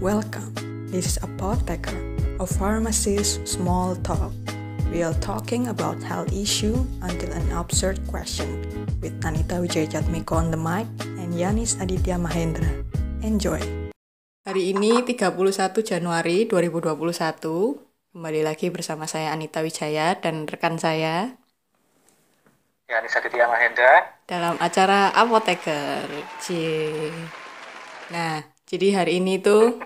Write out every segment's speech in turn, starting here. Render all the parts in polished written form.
Welcome. This is Apotheker, a pharmacist small talk. We are talking about health issue until an absurd question with Anita Wijayatmiko on the mic and Yanis Aditya Mahendra. Enjoy. Hari ini 31 Januari 2021. Kembali lagi bersama saya Anita Wijaya dan rekan saya Yanis Aditya Mahendra dalam acara Apotheker. Nah, jadi hari ini tuh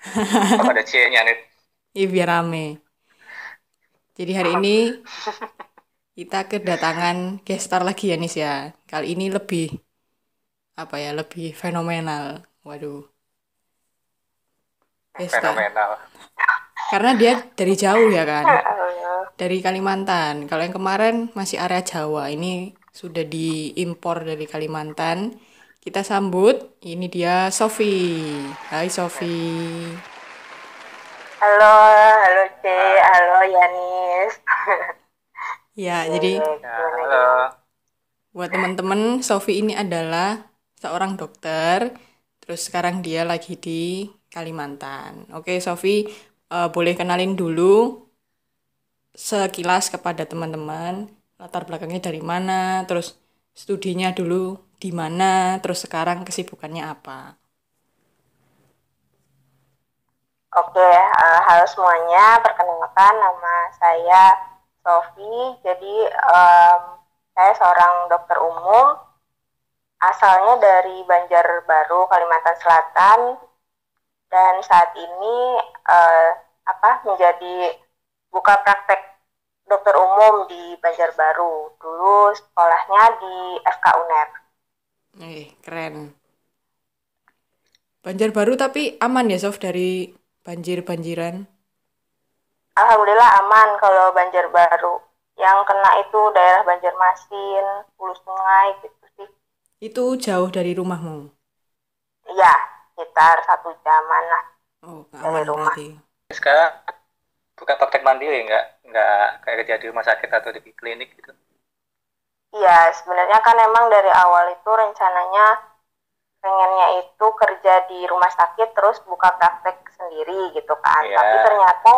kok ada C-nya nih? biar rame. Jadi hari ini kita kedatangan guest star lagi ya Nis ya. Kali ini lebih lebih fenomenal. Waduh. Guest star. Fenomenal. Karena dia dari jauh ya kan. Dari Kalimantan. Kalau yang kemarin masih area Jawa, ini sudah diimpor dari Kalimantan. Kita sambut, ini dia Sofi. Hai Sofi. Halo C, halo Yanis. Ya, jadi Halo. buat teman-teman, Sofi ini adalah seorang dokter. Terus sekarang dia lagi di Kalimantan. Oke, Sofi, boleh kenalin dulu sekilas kepada teman-teman, latar belakangnya dari mana, terus studinya dulu di mana, terus sekarang kesibukannya apa? Oke, halo semuanya. Perkenalkan, nama saya Sofi. Jadi saya seorang dokter umum, asalnya dari Banjarbaru, Kalimantan Selatan, dan saat ini menjadi buka praktek dokter umum di Banjarbaru. Dulu sekolahnya di FK UNER. Keren. Banjarbaru tapi aman ya Sof dari banjir-banjiran? Alhamdulillah aman kalau Banjarbaru. Yang kena itu daerah Banjarmasin, Hulu Sungai gitu sih. Itu jauh dari rumahmu? Iya, sekitar 1 jaman lah. Oh, aman berarti. Sekarang bukan praktek mandiri, nggak kayak kerja di rumah sakit atau di klinik gitu? Iya, sebenarnya kan emang dari awal itu rencananya pengennya itu kerja di rumah sakit terus buka praktek sendiri gitu kan. Iya. Tapi ternyata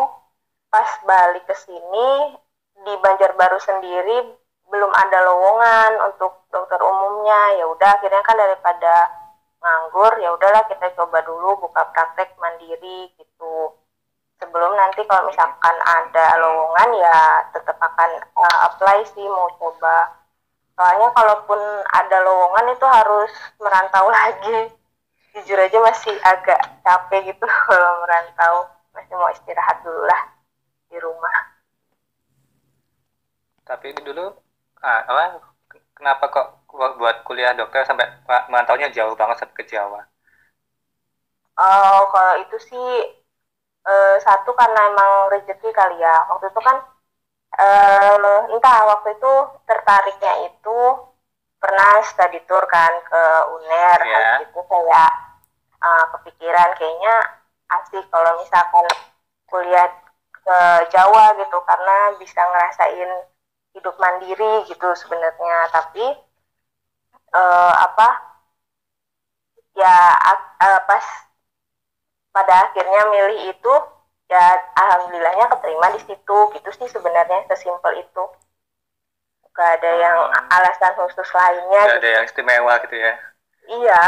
pas balik ke sini di Banjarbaru sendiri belum ada lowongan untuk dokter umumnya. Ya udah akhirnya kan daripada nganggur, ya udahlah kita coba dulu buka praktek mandiri gitu. Sebelum nanti kalau misalkan ada lowongan ya tetap akan apply sih, mau coba. Soalnya kalaupun ada lowongan itu harus merantau lagi. Jujur aja masih agak capek gitu kalau merantau. Masih mau istirahat dulu lah di rumah. Tapi dulu kenapa kok buat kuliah dokter sampai merantaunya jauh banget sampai ke Jawa? Oh, kalau itu sih satu karena emang rezeki kali ya. Waktu itu kan entah waktu itu tertariknya itu pernah study tour kan ke UNER. Yeah. Habis itu kayak kepikiran kayaknya asik kalau misalkan kuliah ke Jawa gitu karena bisa ngerasain hidup mandiri gitu sebenarnya. Tapi pas pada akhirnya milih itu ya alhamdulillahnya keterima di situ gitu sih sebenarnya, sesimpel itu. Gak ada yang alasan khusus lainnya. Gak ada yang istimewa gitu ya? Iya,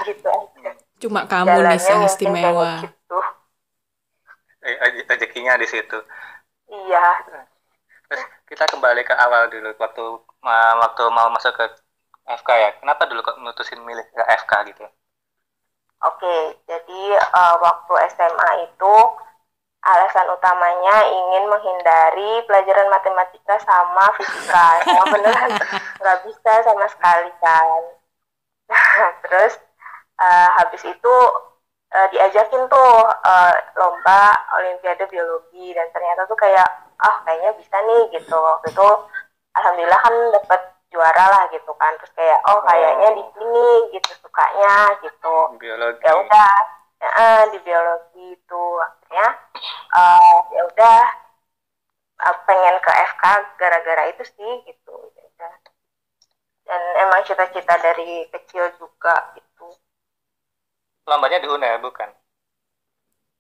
gitu aja. Cuma kamu nih yang istimewa. Gitu. Rezekinya di situ. Iya. Terus kita kembali ke awal dulu waktu mau masuk ke FK ya. Kenapa dulu kok mutusin milih ke FK gitu? Oke, jadi waktu SMA itu alasan utamanya ingin menghindari pelajaran matematika sama fisika. Yang beneran nggak bisa sama sekali kan. Terus habis itu diajakin tuh lomba olimpiade biologi dan ternyata tuh kayaknya bisa nih gitu. Waktu itu alhamdulillah kan dapat juara lah gitu kan, terus kayak kayaknya di sini gitu sukanya gitu. Biologi. Ya udah di biologi itu akhirnya ya udah pengen ke FK gara-gara itu sih gitu. Dan emang cita-cita dari kecil juga gitu. Lombanya di UNER bukan?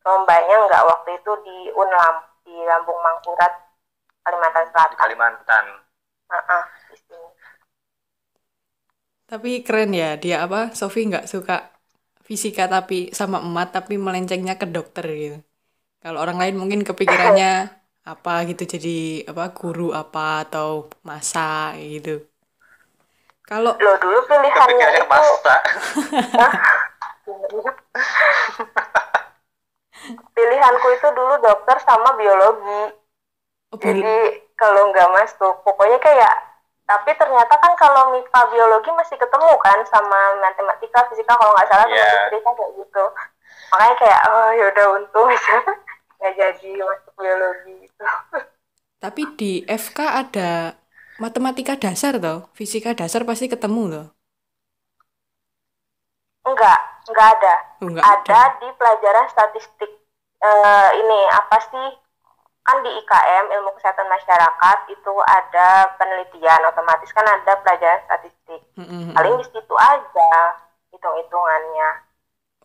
lombanya nggak waktu itu di Unlam di Lambung Mangkurat, Kalimantan Di Selatan. Kalimantan. Di sini. Tapi keren ya, dia apa? Sofi nggak suka fisika tapi sama emat tapi melencengnya ke dokter gitu. Kalau orang lain mungkin kepikirannya apa gitu jadi apa guru apa atau masak gitu. Kalau Lo dulu pilihannya Kepikirannya itu masak. pilihanku itu dulu dokter sama biologi. Jadi kalau nggak masuk, pokoknya kayak, tapi ternyata kan kalau MIPA biologi masih ketemu kan sama matematika, fisika kalau nggak salah Iya. teman cerita kayak gitu. Makanya kayak, oh yaudah untung aja nggak jadi masuk biologi gitu. tapi di FK ada matematika dasar toh, fisika dasar pasti ketemu loh. Enggak ada. Oh, nggak Ada di pelajaran statistik. Ini apa sih? Kan di IKM, ilmu kesehatan masyarakat, itu ada penelitian, otomatis kan ada pelajaran statistik. Paling di situ aja hitung-hitungannya.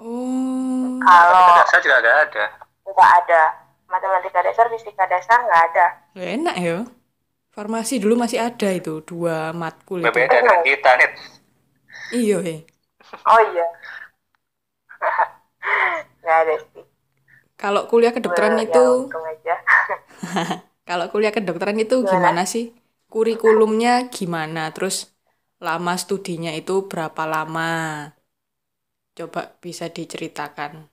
Oh, Kalau Matematika dasar juga nggak ada. nggak ada matematika dasar, fisika dasar nggak ada. enak ya. Farmasi dulu masih ada itu 2 matkul itu. Berbeda dengan kita nih. Iya, Oh iya. Nggak ada sih. Kalau kuliah kedokteran Ya, itu, untung aja. kalau kuliah kedokteran itu gimana sih? Kurikulumnya gimana? Terus lama studinya itu berapa lama? Coba bisa diceritakan.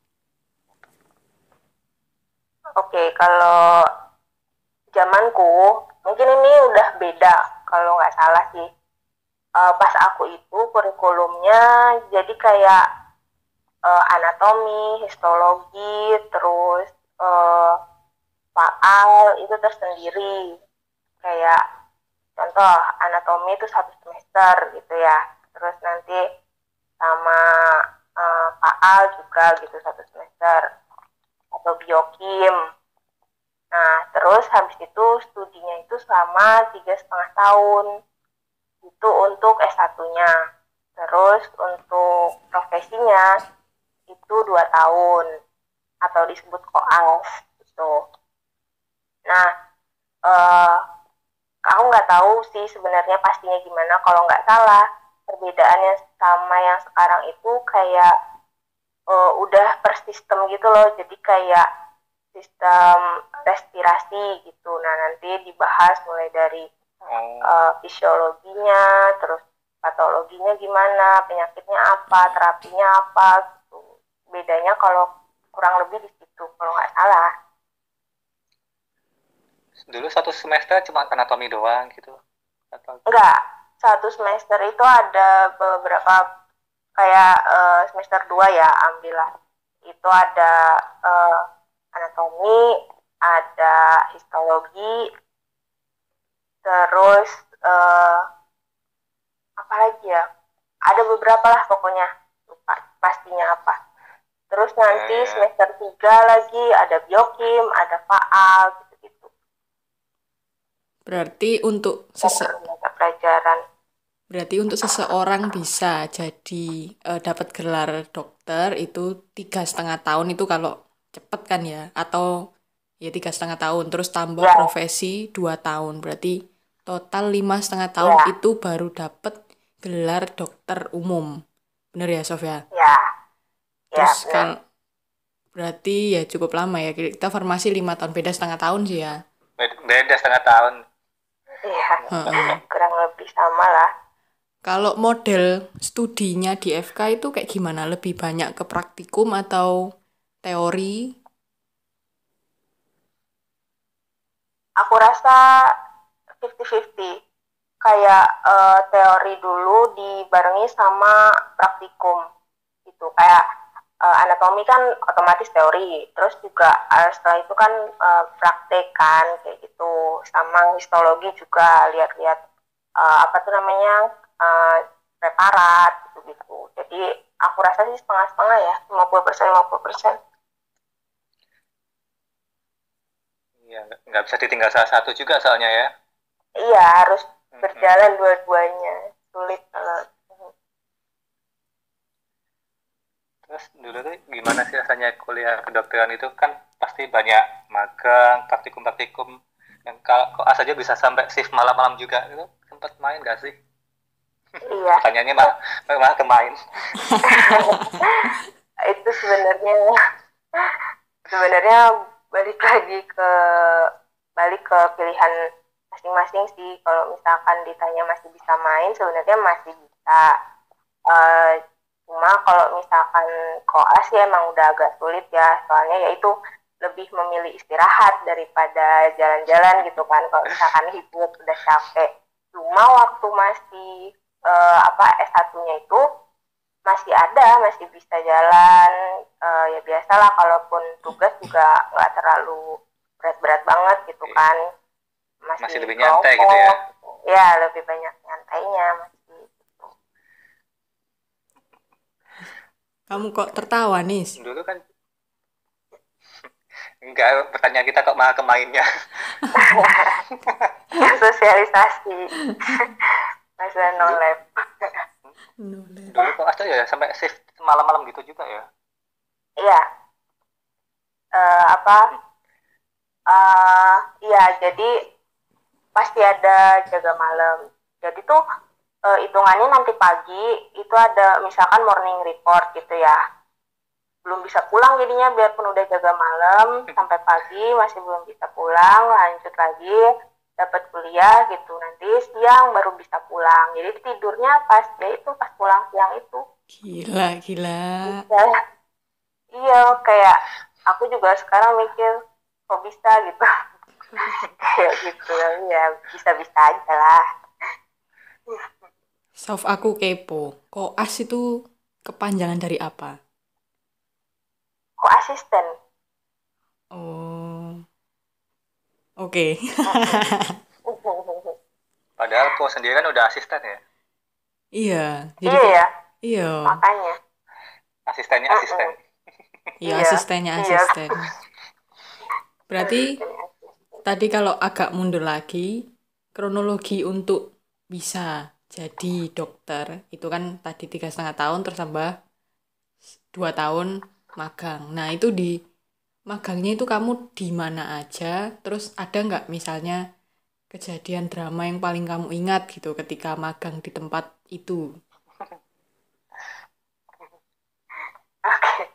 Oke, kalau zamanku mungkin ini udah beda kalau nggak salah sih. Pas aku itu kurikulumnya jadi kayak anatomi, histologi, terus faal itu tersendiri. Kayak contoh anatomi itu 1 semester gitu ya. Terus nanti sama faal juga gitu 1 semester, atau biokim. Nah, terus habis itu studinya itu selama 3,5 tahun. Itu untuk S1-nya. Terus untuk profesinya itu 2 tahun. Atau disebut koas gitu. Nah, aku nggak tahu sih sebenarnya pastinya gimana. Kalau nggak salah, perbedaannya sama yang sekarang itu kayak udah per sistem gitu loh. Jadi kayak sistem respirasi gitu. Nah, nanti dibahas mulai dari fisiologinya, terus patologinya gimana, penyakitnya apa, terapinya apa gitu. Bedanya kalau kurang lebih di situ kalau nggak salah. Dulu 1 semester cuma anatomi doang gitu. Atau Enggak, 1 semester itu ada beberapa, kayak semester 2 ya ambillah. Itu ada anatomi, ada histologi, terus apa lagi ya? Ada beberapa lah pokoknya, lupa pastinya apa. Terus nanti semester 3 lagi ada biokim, ada faal gitu-gitu. Berarti untuk pelajaran. Berarti untuk seseorang bisa jadi dapat gelar dokter itu 3,5 tahun itu kalau cepet kan ya, atau ya 3,5 tahun terus tambah profesi 2 tahun, berarti total 5,5 tahun itu baru dapat gelar dokter umum, bener ya Sofia? Ya. Terus berarti ya cukup lama ya, kita farmasi 5 tahun, beda 0,5 tahun sih ya. Beda 0,5 tahun. Iya, kurang lebih sama lah. Kalau model studinya di FK itu kayak gimana? Lebih banyak ke praktikum atau teori? Aku rasa 50-50. Kayak teori dulu dibarengi sama praktikum. Gitu. Kayak anatomi kan otomatis teori. Terus juga setelah itu kan praktek kan kayak gitu. Sama histologi juga lihat-lihat apa tuh namanya preparat gitu. Jadi aku rasa sih setengah-setengah ya, 50%. Iya, nggak bisa ditinggal salah satu juga soalnya ya. Iya, harus berjalan dua-duanya. Sulit kalau Terus dulu tuh gimana sih rasanya kuliah kedokteran itu kan pasti banyak magang, praktikum-praktikum yang koas aja bisa sampai shift malam-malam juga itu sempat main gak sih? Iya. Pertanyaannya malah kemain. Itu sebenarnya balik ke pilihan masing-masing sih. Kalau misalkan ditanya masih bisa main, sebenarnya masih bisa. Cuma kalau misalkan koas ya emang udah agak sulit ya, soalnya yaitu lebih memilih istirahat daripada jalan-jalan gitu kan. Kalau misalkan hidup udah capek. Cuma waktu masih S1-nya itu masih bisa jalan, ya biasalah kalaupun tugas juga nggak terlalu berat-berat banget gitu kan, masih lebih nyantai gitu ya. Ya lebih banyak nyantainya masih gitu. Kamu kok tertawa nih? Dulu kan enggak, pertanyaan kita kok malah ke mainnya. Sosialisasi. Masa no lab. Dulu kok ada ya sampai shift malam-malam gitu juga ya? Iya. Iya, jadi pasti ada jaga malam. Jadi tuh hitungannya nanti pagi itu ada misalkan morning report gitu ya. Belum bisa pulang jadinya biarpun udah jaga malam sampai pagi masih belum bisa pulang, lanjut lagi dapat kuliah gitu, nanti siang baru bisa pulang. Jadi tidurnya pas pulang siang itu. Gila. Iya, kayak aku juga sekarang mikir kok bisa gitu. Kayak gitu ya, bisa-bisa aja lah. Sof, aku kepo. Koas itu kepanjangan dari apa? Koasisten. Oh. Oke. Padahal kok sendiri kan udah asisten ya? Iya. Jadi iya. Iya. Makanya. Asistennya asisten. Iya, asistennya asisten. Berarti tadi kalau agak mundur lagi, kronologi untuk bisa jadi dokter itu kan tadi 3,5 tahun terus tambah 2 tahun magang. Nah itu di magangnya itu kamu di mana aja, terus ada nggak misalnya kejadian drama yang paling kamu ingat gitu ketika magang di tempat itu? Oke.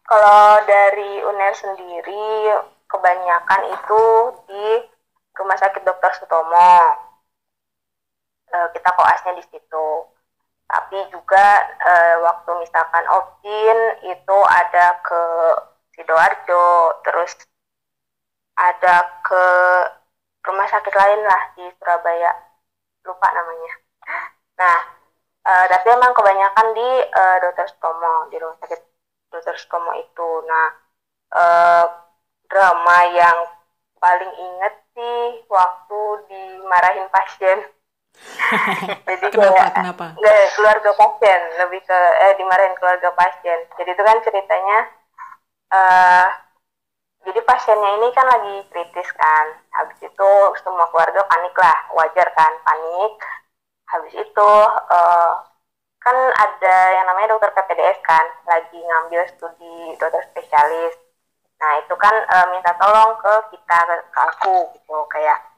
Kalau dari UNER sendiri kebanyakan itu di Rumah Sakit Dr. Sutomo. Kita koasnya di situ. Tapi juga waktu misalkan opin itu ada ke Sidoarjo, terus ada ke rumah sakit lain lah di Surabaya, lupa namanya. Nah, tapi emang kebanyakan di Dr. Sutomo, di rumah sakit Dr. Sutomo itu. Nah, drama yang paling inget sih waktu dimarahin pasien. Jadi kenapa? Keluarga pasien, lebih ke dimarahin keluarga pasien. Jadi itu kan ceritanya, jadi pasiennya ini kan lagi kritis kan. Habis itu semua keluarga panik lah, wajar kan panik. Habis itu kan ada yang namanya dokter PPDS kan, lagi ngambil studi dokter spesialis. Nah itu kan minta tolong ke kita, ke aku gitu, kayak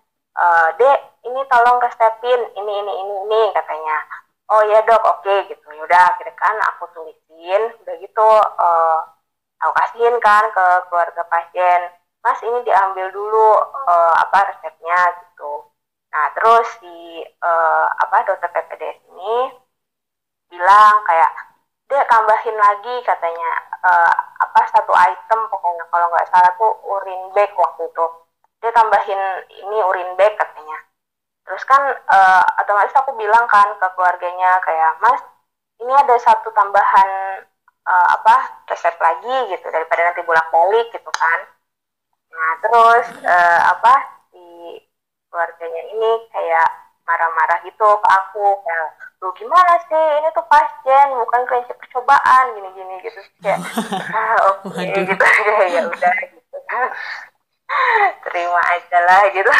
Dek, ini tolong resepin ini katanya. Oh ya dok, oke gitu. Yaudah akhirnya kan aku tulisin, udah gitu aku kasihin kan ke keluarga pasien. Mas ini diambil dulu resepnya gitu. Nah terus si dokter PPDS ini bilang kayak, Dek tambahin lagi katanya satu item pokoknya, kalau nggak salah tuh urine bag waktu itu. Dia tambahin ini urine bag katanya. Terus kan otomatis aku bilang kan ke keluarganya kayak, Mas ini ada satu tambahan resep lagi gitu daripada nanti bolak-balik gitu kan. Nah terus si keluarganya ini kayak marah-marah gitu ke aku kayak, lu gimana sih, ini tuh pasien bukan kelinci percobaan gini-gini gitu kayak oke gitu ya udah gitu terima aja lah gitu.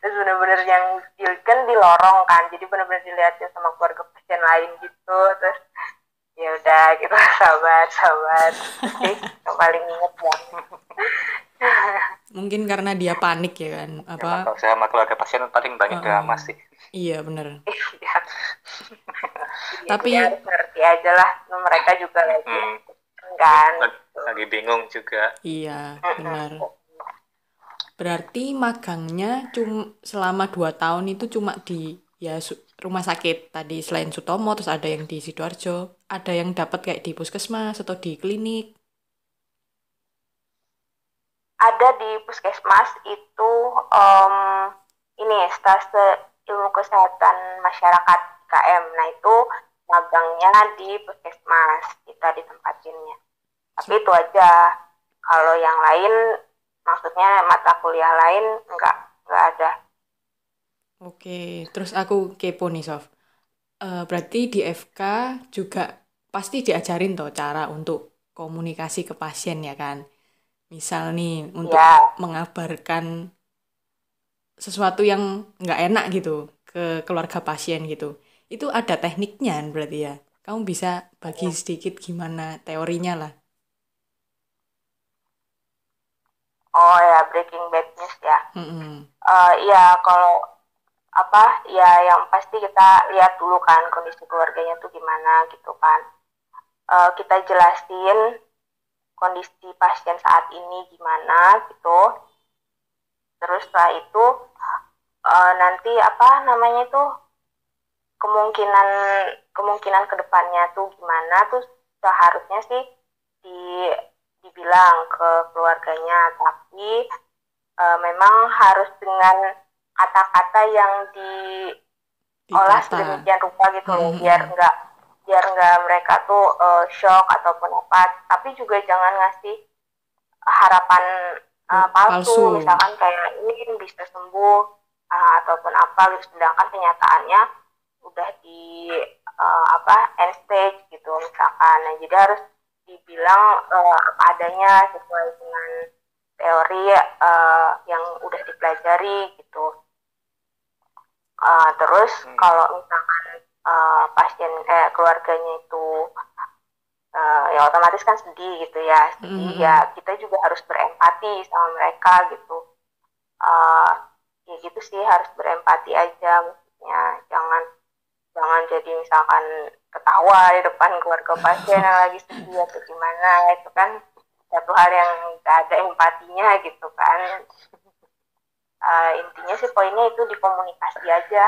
Terus bener-bener yang kan di lorong kan, jadi bener-bener dilihatin sama keluarga pasien lain gitu. Terus ya udah gitu, sabar itu sih yang paling inget ya. Mungkin karena dia panik ya kan, apa? Kalau saya sama keluarga pasien paling banyak drama sih. Iya bener. Iya. Tapi Jadi harus ngerti aja lah, mereka juga lagi kan. Lagi bingung juga. iya benar. Berarti magangnya selama 2 tahun itu cuma di ya rumah sakit tadi selain Sutomo, terus ada yang di Sidoarjo, ada yang dapat kayak di puskesmas atau di klinik. Ada di puskesmas itu ini stase ilmu kesehatan masyarakat IKM. Nah itu magangnya di puskesmas kita ditempatinnya. Tapi itu aja. Kalau yang lain, maksudnya mata kuliah lain enggak ada. Oke, terus aku kepo nih Sof. Berarti di FK juga pasti diajarin toh cara untuk komunikasi ke pasien ya kan? Misal nih untuk mengabarkan sesuatu yang nggak enak gitu ke keluarga pasien gitu. Itu ada tekniknya berarti ya? Kamu bisa bagi sedikit gimana teorinya lah. Oh ya, Breaking Bad News ya. Iya, kalau apa ya yang pasti kita lihat dulu kan kondisi keluarganya tuh gimana gitu kan. Kita jelasin kondisi pasien saat ini gimana gitu. Terus setelah itu nanti apa namanya itu kemungkinan kedepannya tuh gimana, tuh seharusnya sih dibilang ke keluarganya, tapi memang harus dengan kata-kata yang diolah sedemikian rupa gitu loh, biar nggak mereka tuh shock ataupun apa, tapi juga jangan ngasih harapan palsu, misalkan kayak ini bisa sembuh ataupun apa gitu, sedangkan kenyataannya udah di end stage gitu misalkan. Nah, jadi harus dibilang apa adanya sesuai dengan teori yang udah dipelajari gitu. Terus kalau misalkan pasien keluarganya itu ya otomatis kan sedih gitu ya, ya kita juga harus berempati sama mereka gitu. Ya gitu sih, harus berempati aja, maksudnya jangan jadi misalkan ketawa di depan keluarga pasien yang lagi sedih atau gimana, itu kan satu hal yang gak ada empatinya gitu kan. Intinya sih poinnya itu di komunikasi aja.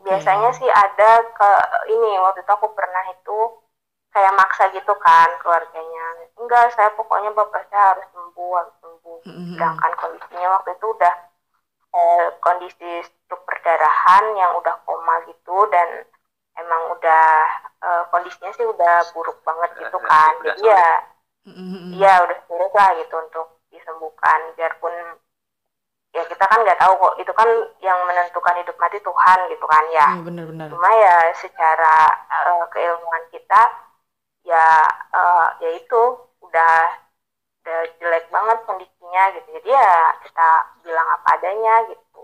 Biasanya sih ada ini waktu itu aku pernah itu kayak maksa gitu kan keluarganya, enggak saya pokoknya bapak saya harus sembuh, sedangkan kondisinya waktu itu udah kondisi stroke perdarahan yang udah koma gitu, dan emang udah kondisinya sih udah buruk banget gitu kan. Jadi ya udah sulit lah gitu untuk disembuhkan, biarpun ya kita kan nggak tahu kok, itu kan yang menentukan hidup mati Tuhan gitu kan ya. Benar-benar. Cuma ya secara keilmuan kita ya itu udah jelek banget kondisinya gitu, jadi ya kita bilang apa adanya gitu.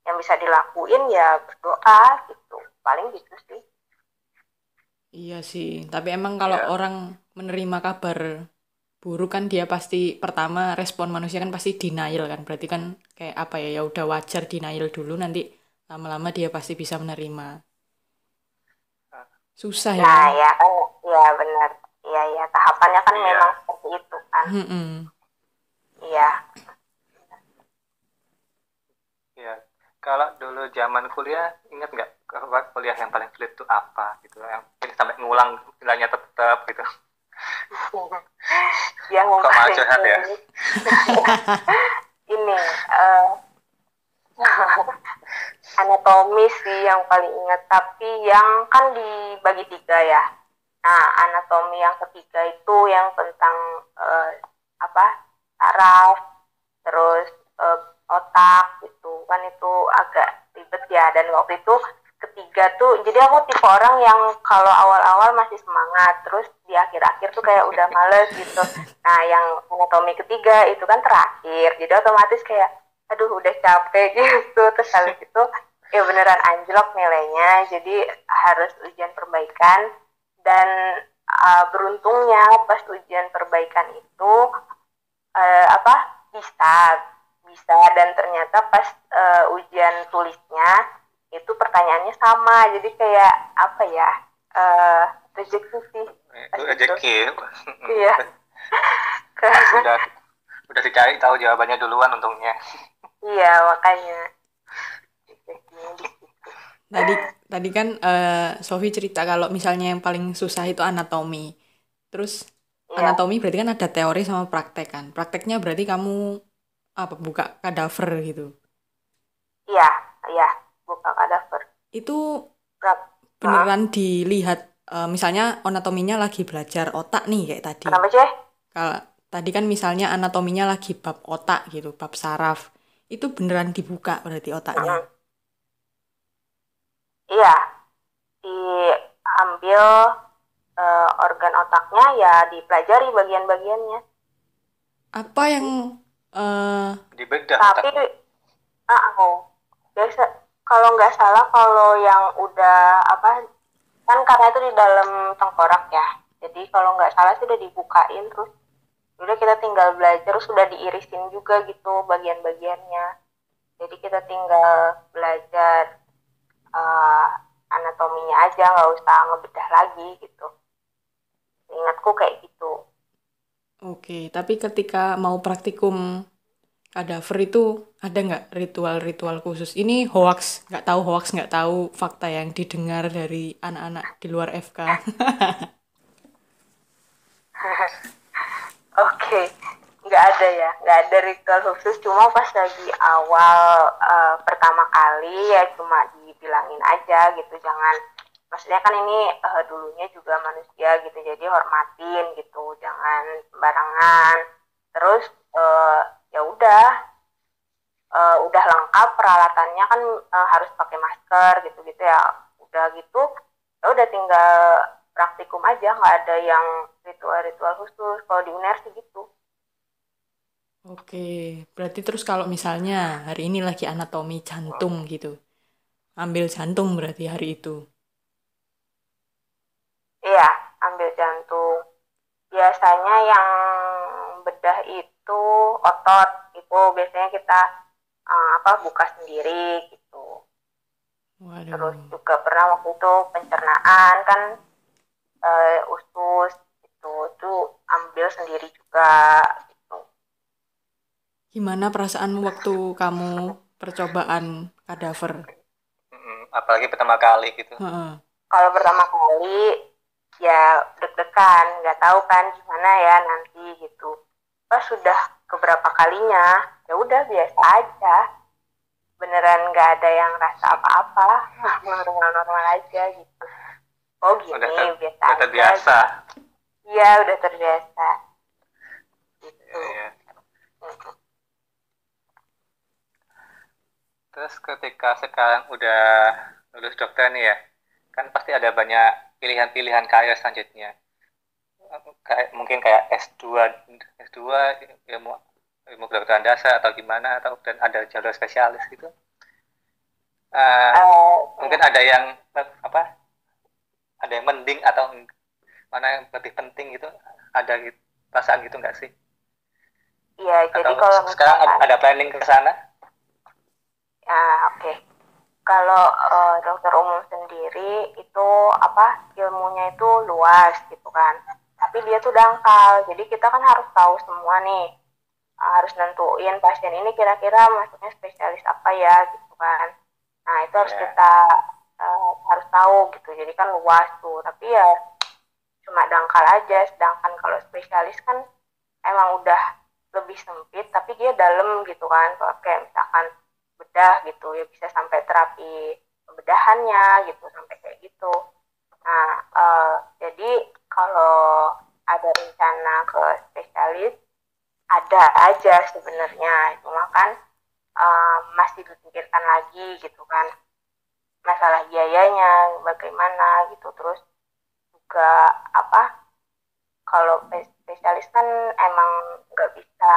Yang bisa dilakuin ya berdoa gitu, paling gitu sih. Iya sih, tapi emang kalau orang menerima kabar buruk kan dia pasti pertama respon manusia kan pasti denial kan, berarti kan kayak apa ya udah wajar denial dulu, nanti lama-lama dia pasti bisa menerima. Susah ya. Nah ya kan, ya benar, iya tahapannya kan memang seperti itu kan. Iya. Iya, kalau dulu zaman kuliah ingat nggak kuliah yang paling sulit itu apa gitu, yang sampai ngulang nilainya tetap gitu. Yang kok malah curhat ya? Ini anatomi sih yang paling ingat, tapi yang kan dibagi 3 ya. Nah, anatomi yang ketiga itu yang tentang saraf, terus otak gitu kan, itu agak ribet ya. Dan waktu itu ketiga tuh, jadi aku tipe orang yang kalau awal-awal masih semangat, terus di akhir-akhir tuh kayak udah males gitu. Nah, yang anatomi ketiga itu kan terakhir, jadi otomatis kayak aduh udah capek gitu. Terus habis itu ya beneran anjlok nilainya, jadi harus ujian perbaikan. Dan beruntungnya pas ujian perbaikan itu bisa bisa dan ternyata pas ujian tulisnya itu pertanyaannya sama, jadi kayak apa ya, rezeki sih pas Itu itu. rezeki. Iya. udah udah dicari tahu jawabannya duluan untungnya. Iya, makanya rezekinya di situ. Tadi kan Sofi cerita kalau misalnya yang paling susah itu anatomi. Terus Iya, anatomi berarti kan ada teori sama praktek kan. Prakteknya berarti kamu apa buka kadaver gitu. iya, iya, buka kadaver. Itu Berapa? beneran dilihat misalnya anatominya lagi belajar otak nih kayak tadi. Kenapa sih? Kalau tadi kan misalnya anatominya lagi bab otak gitu, bab saraf. Itu beneran dibuka berarti otaknya. Iya, diambil organ otaknya, ya dipelajari bagian-bagiannya. Apa yang Dibedah Tapi otaknya. biasa kalau nggak salah, kalau yang udah kan karena itu di dalam tengkorak ya. Jadi kalau nggak salah sudah dibukain, terus udah kita tinggal belajar, sudah diirisin juga gitu bagian-bagiannya. Jadi kita tinggal belajar anatominya aja, nggak usah ngebedah lagi gitu. Ingatku kayak gitu. Oke, tapi ketika mau praktikum kadaver itu ada nggak ritual-ritual khusus? Ini hoax, nggak tahu fakta yang didengar dari anak-anak di luar FK. Oke, nggak ada ya, nggak ada ritual khusus. Cuma pas lagi awal pertama kali ya cuma dibilangin aja gitu, jangan. Maksudnya kan ini dulunya juga manusia gitu, jadi hormatin gitu, jangan sembarangan. Terus ya udah lengkap peralatannya kan, harus pakai masker gitu-gitu ya. Udah gitu, ya udah tinggal praktikum aja, nggak ada yang ritual-ritual khusus. Kalau di UNER sih gitu. Oke, berarti terus kalau misalnya hari ini lagi anatomi jantung gitu, ambil jantung berarti hari itu. Iya, ambil jantung. Biasanya yang bedah itu otot, itu biasanya kita buka sendiri gitu. Terus Waduh, juga pernah waktu itu pencernaan kan, usus itu ambil sendiri juga gitu. gimana perasaanmu waktu kamu percobaan kadaver? Apalagi pertama kali gitu. Heeh. Kalau pertama kali ya deg-degan, nggak tahu kan gimana ya nanti gitu. Pas sudah keberapa kalinya, ya udah biasa aja, beneran nggak ada yang rasa apa-apa, normal-normal aja gitu. Oh gini, biasa udah aja terbiasa. gitu. Iya, udah terbiasa gitu. Iya. Terus ketika sekarang udah lulus dokter nih ya, kan pasti ada banyak pilihan-pilihan karir selanjutnya. Mungkin kayak S2 ilmu kedokteran dasar atau gimana, atau dan ada jalur spesialis gitu. Mungkin ada yang ada yang mending atau mana yang lebih penting gitu, ada gitu, perasaan gitu nggak sih? Iya, jadi Atau kalau sekarang misalkan ada planning ke sana? ya oke. Kalau dokter umum sendiri itu ilmunya itu luas gitu kan. Tapi dia tuh dangkal. Jadi kita kan harus tahu semua nih. Harus nentuin pasien ini kira-kira masuknya spesialis apa ya gitu kan. Nah, itu harus kita harus tahu gitu. Jadi kan luas tuh. Tapi ya cuma dangkal aja. Sedangkan kalau spesialis kan emang udah lebih sempit, tapi dia dalam gitu kan. Kayak misalkan bedah gitu ya, bisa sampai terapi pembedahannya gitu, sampai kayak gitu. Nah, jadi kalau ada rencana ke spesialis ada aja sebenarnya, cuma kan masih dipikirkan lagi gitu kan, masalah biayanya bagaimana gitu. Terus juga kalau spesialis kan emang nggak bisa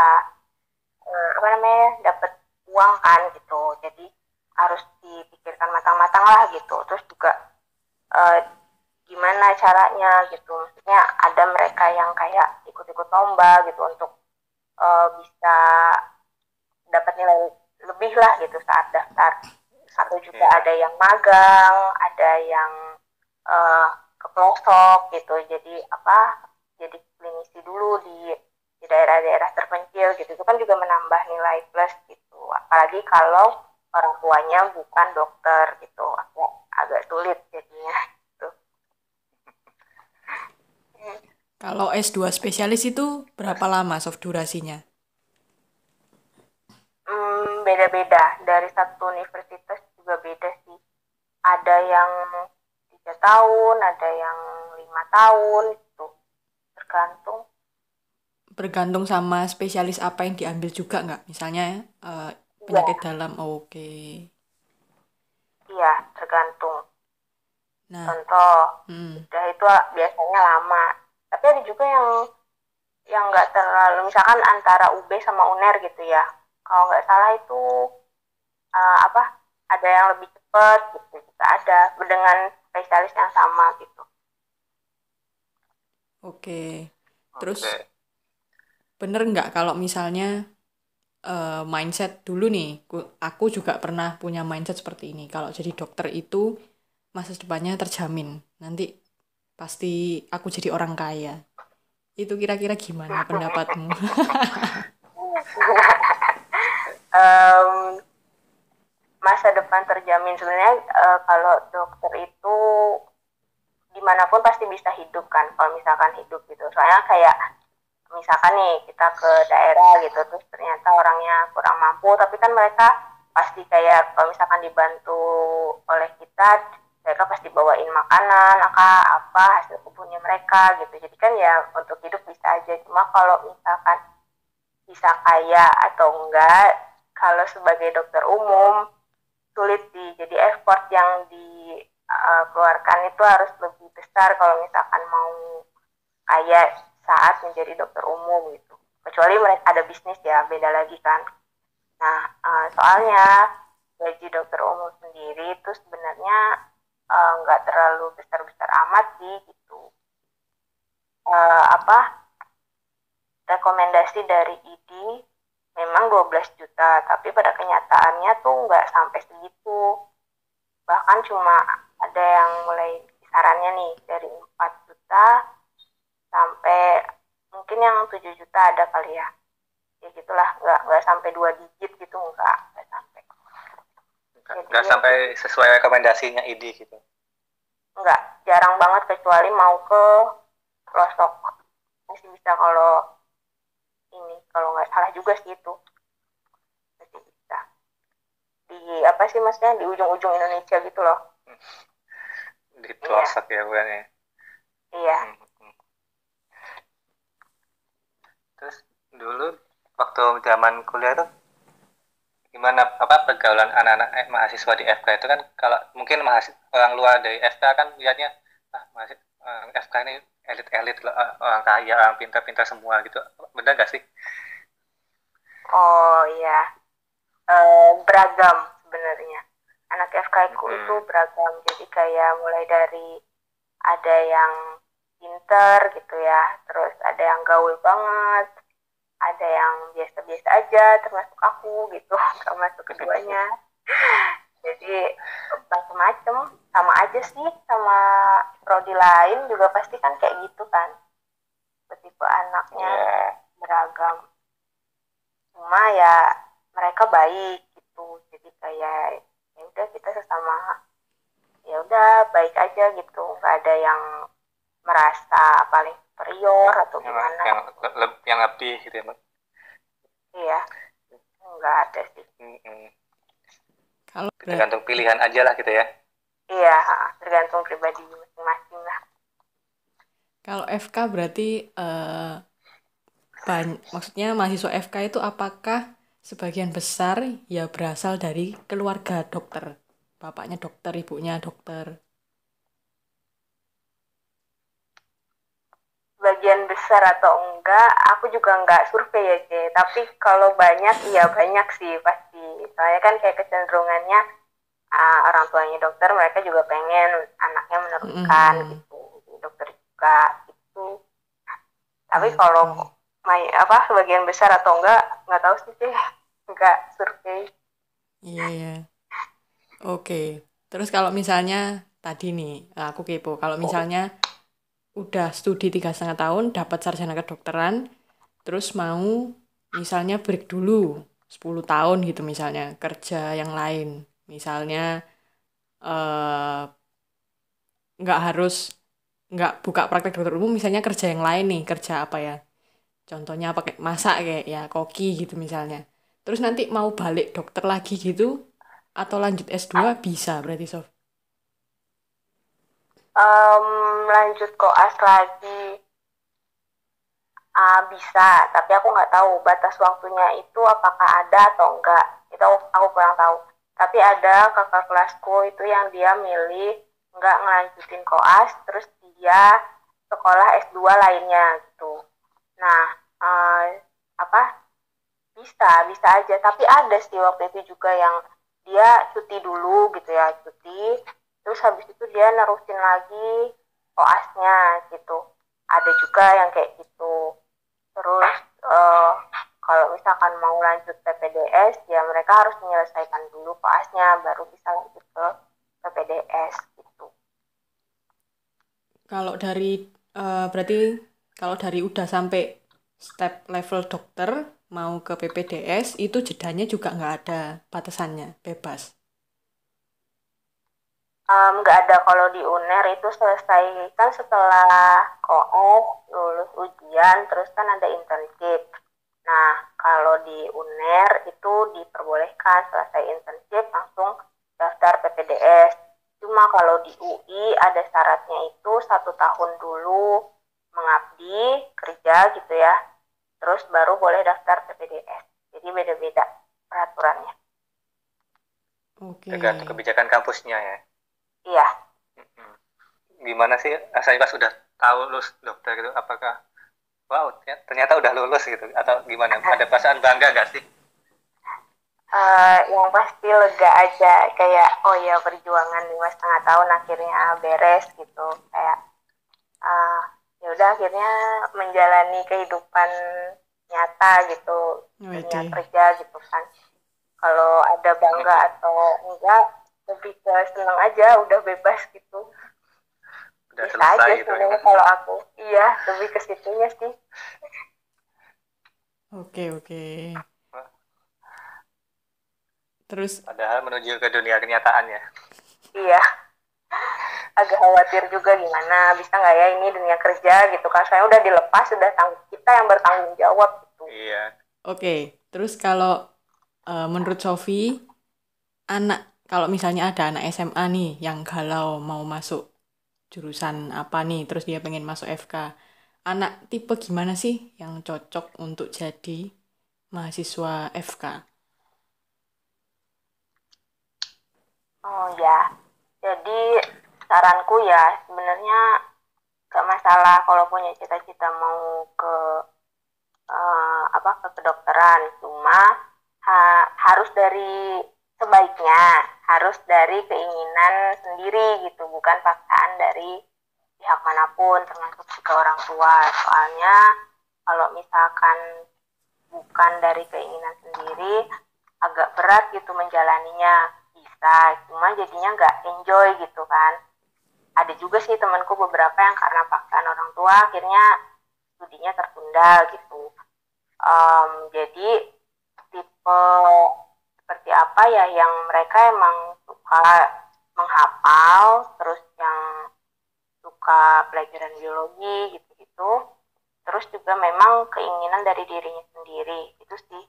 dapat uang kan gitu, jadi harus dipikirkan matang-matang lah gitu. Terus juga gimana caranya gitu. Maksudnya ada mereka yang kayak ikut-ikut lomba gitu untuk bisa dapat nilai lebih lah gitu saat daftar. Atau juga ada yang magang, ada yang ke pelosok gitu. Jadi jadi klinisi dulu di daerah-daerah terpencil gitu. Itu kan juga menambah nilai plus gitu. Apalagi kalau orang tuanya bukan dokter gitu. Agak sulit jadinya gitu. Kalau S2 spesialis itu berapa lama soft durasinya? Beda-beda. Dari satu universitas juga beda sih. Ada yang 3 tahun, ada yang 5 tahun gitu. Tergantung. Bergantung sama spesialis apa yang diambil juga nggak? Misalnya penyakit dalam, oke. Iya, tergantung. Nah, Contoh, udah itu biasanya lama. Tapi ada juga yang nggak terlalu, misalkan antara UB sama UNER gitu ya. Kalau nggak salah itu ada yang lebih cepat gitu, juga ada dengan spesialis yang sama gitu. oke. Terus bener nggak kalau misalnya mindset dulu nih, aku juga pernah punya mindset seperti ini. Kalau jadi dokter itu masa depannya terjamin. Nanti pasti aku jadi orang kaya. Itu kira-kira gimana pendapatmu? Masa depan terjamin sebenarnya kalau dokter itu dimanapun pasti bisa hidup kan, kalau misalkan hidup gitu. Soalnya kayak misalkan nih kita ke daerah gitu, terus ternyata orangnya kurang mampu, tapi kan mereka pasti kayak kalau misalkan dibantu oleh kita, mereka pasti bawain makanan, apa hasil kebunnya mereka gitu. Jadi kan ya untuk hidup bisa aja. Cuma kalau misalkan bisa kaya atau enggak, kalau sebagai dokter umum sulit sih. Jadi effort yang dikeluarkan itu harus lebih besar kalau misalkan mau kaya saat menjadi dokter umum gitu. Kecuali mereka ada bisnis ya, beda lagi kan. Nah, soalnya gaji dokter umum sendiri itu sebenarnya nggak terlalu besar-besar amat sih gitu. Rekomendasi dari ID memang 12 juta, tapi pada kenyataannya tuh nggak sampai segitu. Bahkan cuma ada yang mulai kisarannya nih dari 4 juta sampai mungkin yang 7 juta ada kali ya. Ya gitulah, nggak sampai 2 digit gitu, nggak sampai. Nggak sampai sesuai rekomendasinya ID gitu. Nggak, jarang banget kecuali mau ke pelosok. Masih bisa kalau ini, kalau nggak salah juga sih itu. Masih bisa. Di apa sih maksudnya, di ujung-ujung Indonesia gitu loh. Di pelosok ya bukan ya? Iya. Terus dulu waktu zaman kuliah tuh gimana pergaulan anak-anak mahasiswa di FK itu kan, kalau mungkin orang luar dari FK kan lihatnya FK ini elit-elit, orang kaya, orang pintar-pintar semua gitu. Benar gak sih? Oh iya, beragam sebenarnya. Anak FK itu beragam. Jadi kayak mulai dari ada yang pinter gitu ya, terus ada yang gaul banget, ada yang biasa-biasa aja, termasuk aku gitu, termasuk keduanya. Jadi macam-macam, sama aja sih sama prodi lain juga pasti kan kayak gitu kan. Tipe anaknya beragam. Cuma ya mereka baik gitu. Jadi kayak ya udah kita sesama, ya udah baik aja gitu. Nggak ada yang merasa paling superior atau gimana. Yang lebih gitu ya, Mbak? Iya, nggak ada sih. Kalau tergantung pilihan aja lah gitu ya. Iya, tergantung pribadi masing-masing lah. Kalau FK berarti maksudnya mahasiswa FK itu apakah sebagian besar ya berasal dari keluarga dokter? Bapaknya dokter, ibunya dokter. Bagian besar atau enggak, aku juga enggak survei ya, C. Tapi kalau banyak, iya banyak sih pasti. Soalnya kan kayak kecenderungannya orang tuanya dokter, mereka juga pengen anaknya meneruskan gitu. enggak itu. Tapi kalau sebagian besar atau enggak tahu sih, enggak survei. Iya. Oke. Terus kalau misalnya tadi nih, aku kepo. Kalau misalnya udah studi 3,5 tahun, dapat sarjana kedokteran, terus mau misalnya break dulu 10 tahun gitu misalnya, kerja yang lain. Misalnya eh, nggak buka praktek dokter umum, misalnya kerja yang lain nih, kerja apa ya? Contohnya pakai masak kayak ya koki gitu misalnya. Terus nanti mau balik dokter lagi gitu atau lanjut S2 bisa berarti Sof. Lanjut koas lagi bisa, tapi aku nggak tahu batas waktunya itu apakah ada atau enggak. Itu aku kurang tahu. Tapi ada kakak kelasku itu yang dia milih nggak ngelanjutin koas, terus dia sekolah S2 lainnya gitu. Nah, apa bisa aja. Tapi ada sih waktu itu juga yang dia cuti dulu gitu ya, cuti. Terus habis itu dia nerusin lagi koasnya gitu. Ada juga yang kayak gitu. Terus kalau misalkan mau lanjut PPDS, ya mereka harus menyelesaikan dulu koasnya, baru bisa lanjut ke PPDS gitu. Kalau dari berarti kalau dari udah sampai step level dokter mau ke PPDS itu jedanya juga nggak ada batasannya, bebas. Nggak ada. Kalau di UNER itu selesai kan setelah koas, lulus ujian, terus kan ada internship. Nah, kalau di UNER itu diperbolehkan selesai internship langsung daftar PPDS. Cuma kalau di UI ada syaratnya itu 1 tahun dulu mengabdi kerja gitu ya, terus baru boleh daftar PPDS. Jadi beda-beda peraturannya. Oke. Tergantung kebijakan kampusnya ya. Iya. Gimana sih rasanya pas sudah tahu lulus dokter gitu? Apakah wow ternyata udah lulus gitu atau gimana? Ada perasaan bangga nggak sih? Yang pasti lega aja, kayak oh ya perjuangan 5,5 tahun akhirnya beres gitu, kayak ya udah akhirnya menjalani kehidupan nyata gitu, dunia kerja gitu kan. Kalau ada bangga atau enggak, lebih ke senang aja, udah bebas gitu. Udah bisa selesai aja gitu. Sebenarnya kalau aku iya lebih ke situnya sih. Oke. Terus padahal menuju ke dunia kenyataan ya. Iya. Agak khawatir juga gimana bisa nggak ya ini dunia kerja gitu kan, saya udah dilepas, sudah kita yang bertanggung jawab gitu. Iya. Oke. Terus kalau menurut Sofi, kalau misalnya ada anak SMA nih yang galau mau masuk jurusan apa nih, terus dia pengen masuk FK, anak tipe gimana sih yang cocok untuk jadi mahasiswa FK? Oh ya, jadi saranku ya sebenarnya gak masalah kalau punya cita-cita mau ke ke kedokteran, cuma harus dari sebaiknya harus dari keinginan sendiri gitu, bukan paksaan dari pihak manapun termasuk juga orang tua. Soalnya kalau misalkan bukan dari keinginan sendiri agak berat gitu menjalaninya, bisa cuma jadinya nggak enjoy gitu kan. Ada juga sih temanku beberapa yang karena paksaan orang tua akhirnya studinya tertunda gitu. Jadi tipe seperti apa ya yang mereka emang suka menghafal, terus yang suka pelajaran biologi gitu-gitu, terus juga memang keinginan dari dirinya sendiri itu sih,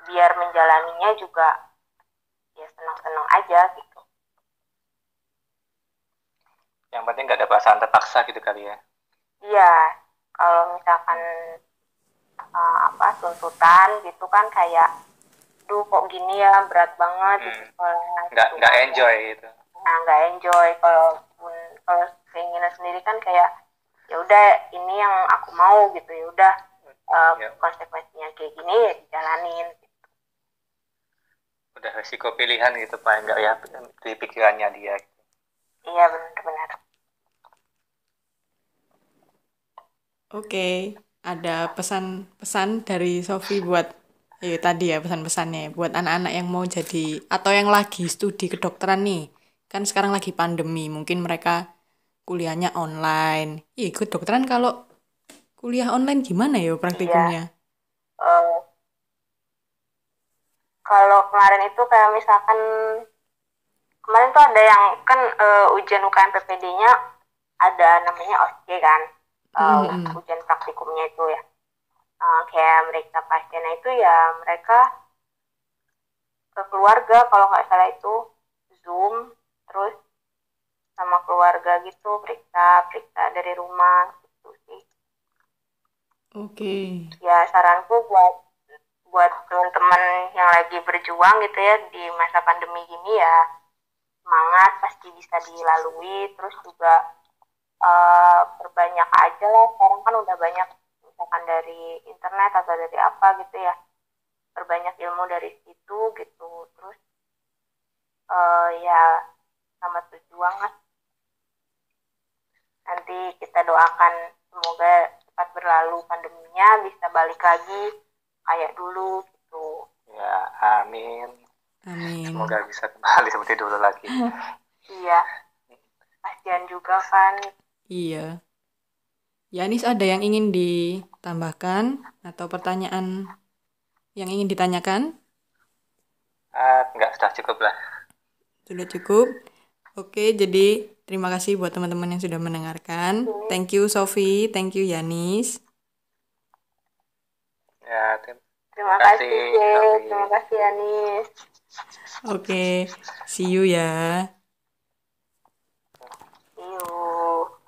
biar menjalaninya juga ya senang-senang aja gitu. Yang penting nggak ada perasaan terpaksa gitu kali ya. Iya, kalau misalkan tuntutan gitu kan kayak duh kok gini ya, berat banget gitu sekolah. Nggak enjoy gitu. Nah, nggak enjoy. Kalau keinginan sendiri kan kayak ya udah ini yang aku mau gitu, ya udah konsekuensinya kayak gini ya dijalanin gitu. Udah resiko pilihan gitu paling nggak ya di pikirannya dia gitu. Iya benar. Oke, ada pesan-pesan dari Sofi buat tadi ya pesan-pesannya buat anak-anak yang mau jadi atau yang lagi studi kedokteran nih. Kan sekarang lagi pandemi, mungkin mereka kuliahnya online. Iya, kedokteran kalau kuliah online gimana ya Iya. praktikumnya? Eh, Kalau kemarin itu kayak misalkan kemarin tuh ada yang kan ujian UKM PPD-nya ada namanya OSCE kan, Mm-mm. ujian praktikumnya itu ya. Kayak mereka pasiennya itu ya mereka ke keluarga kalau nggak salah itu Zoom, terus sama keluarga gitu periksa periksa dari rumah gitu sih. Oke. Ya saranku buat buat teman-teman yang lagi berjuang gitu ya di masa pandemi gini ya semangat pasti bisa dilalui, terus juga perbanyak aja lah, sekarang kan udah banyak misalkan dari internet atau dari apa gitu ya, perbanyak ilmu dari situ gitu, terus ya selamat berjuang lah, nanti kita doakan semoga cepat berlalu pandeminya, bisa balik lagi kayak dulu gitu. Ya, amin. Amin. Semoga bisa kembali seperti dulu lagi. Iya, kasihan juga kan. Iya. Yanis ada yang ingin ditambahkan atau pertanyaan yang ingin ditanyakan? Enggak, sudah cukup lah. Sudah cukup? Oke, jadi terima kasih buat teman-teman yang sudah mendengarkan. Thank you Sofi, thank you Yanis. Ya, Terima kasih kasih, Jay, Sofi. terima kasih Anis. Oke, see you ya. See you.